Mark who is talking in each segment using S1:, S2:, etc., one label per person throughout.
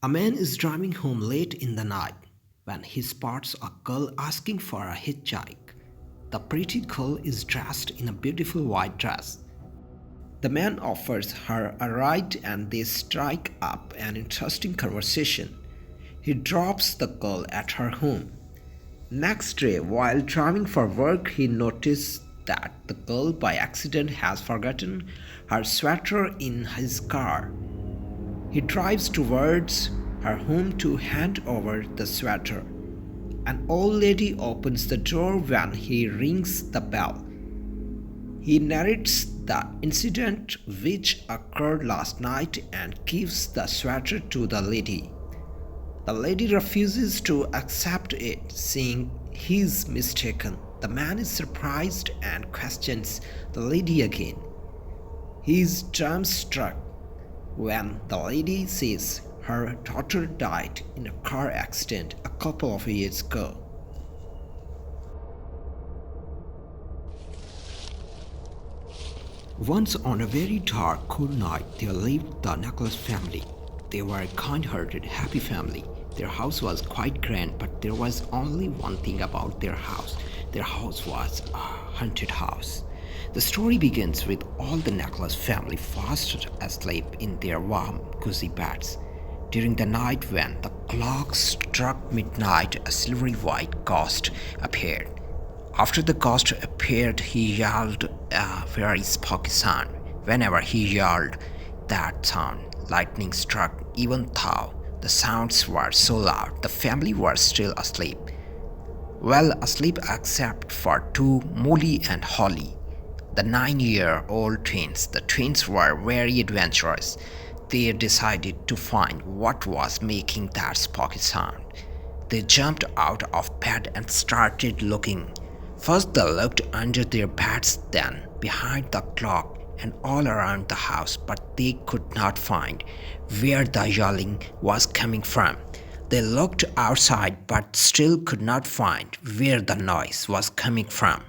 S1: A man is driving home late in the night when he spots a girl asking for a hitchhike. The pretty girl is dressed in a beautiful white dress. The man offers her a ride and they strike up an interesting conversation. He drops the girl at her home. Next day, while driving for work, he noticed that the girl by accident has forgotten her sweater in his car. He drives towards her home to hand over the sweater. An old lady opens the door when he rings the bell. He narrates the incident which occurred last night and gives the sweater to the lady. The lady refuses to accept it, saying he is mistaken. The man is surprised and questions the lady again. He is dumbstruck when the lady says her daughter died in a car accident a couple of years ago. Once on a very dark, cold night, there lived the Necklace family. They were a kind-hearted, happy family. Their house was quite grand, but there was only one thing about their house. Their house was a haunted house. The story begins with all the Necklace family fast asleep in their warm, cozy beds. During the night when the clock struck midnight, a silvery white ghost appeared. After the ghost appeared, he yelled a very spooky sound. Whenever he yelled that sound, lightning struck, even though the sounds were so loud. The family were still asleep. Well asleep except for two, Molly and Holly, the 9-year-old twins. The twins were very adventurous. They decided to find what was making that spooky sound. They jumped out of bed and started looking. First they looked under their beds, then behind the clock and all around the house, but they could not find where the yelling was coming from. They looked outside but still could not find where the noise was coming from.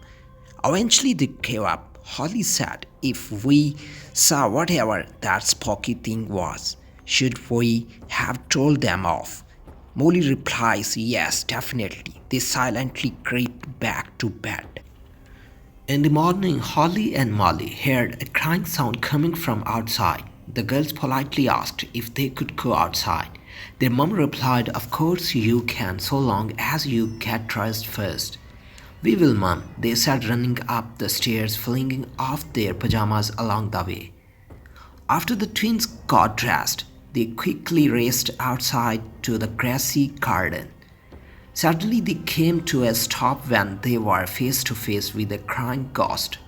S1: Eventually they gave up. Holly said, "If we saw whatever that spooky thing was, should we have told them off?" Molly replies, "Yes, definitely." They silently crept back to bed. In the morning, Holly and Molly heard a crying sound coming from outside. The girls politely asked if they could go outside. Their mom replied, "Of course you can, so long as you get dressed first." "We will, mom," they said, running up the stairs, flinging off their pajamas along the way. After the twins got dressed, they quickly raced outside to the grassy garden. Suddenly they came to a stop when they were face to face with a crying ghost.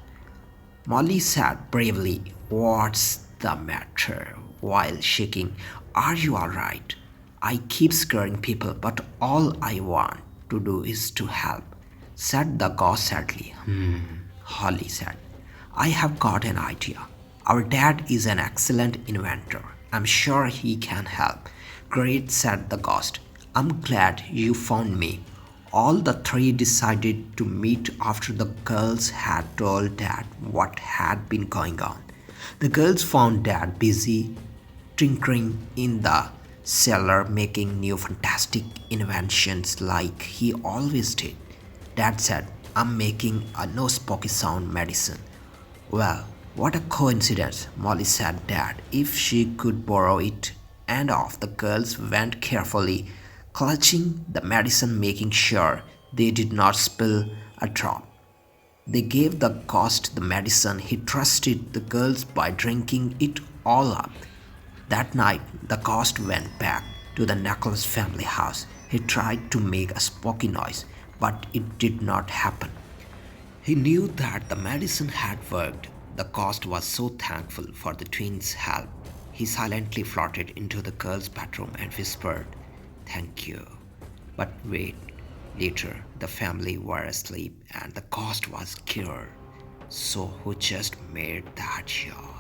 S1: Molly said bravely, "What's the matter?" while shaking. "Are you all right? I keep scaring people, but all I want to do is to help," said the ghost sadly. Holly said, "I have got an idea. Our dad is an excellent inventor. I'm sure he can help." "Great," said the ghost. "I'm glad you found me." All the three decided to meet after the girls had told Dad what had been going on. The girls found Dad busy tinkering in the cellar, making new fantastic inventions like he always did. Dad said, "I'm making a no spooky sound medicine." "Well, what a coincidence," Molly said. "Dad, if she could borrow it." And off the girls went carefully, clutching the medicine, making sure they did not spill a drop. They gave the ghost the medicine. He trusted the girls by drinking it all up. That night, the ghost went back to the Necklace family house. He tried to make a spooky noise, but it did not happen. He knew that the medicine had worked. The ghost was so thankful for the twins' help. He silently floated into the girls' bedroom and whispered, "Thank you." But wait, later the family were asleep and the ghost was cured. So who just made that shot?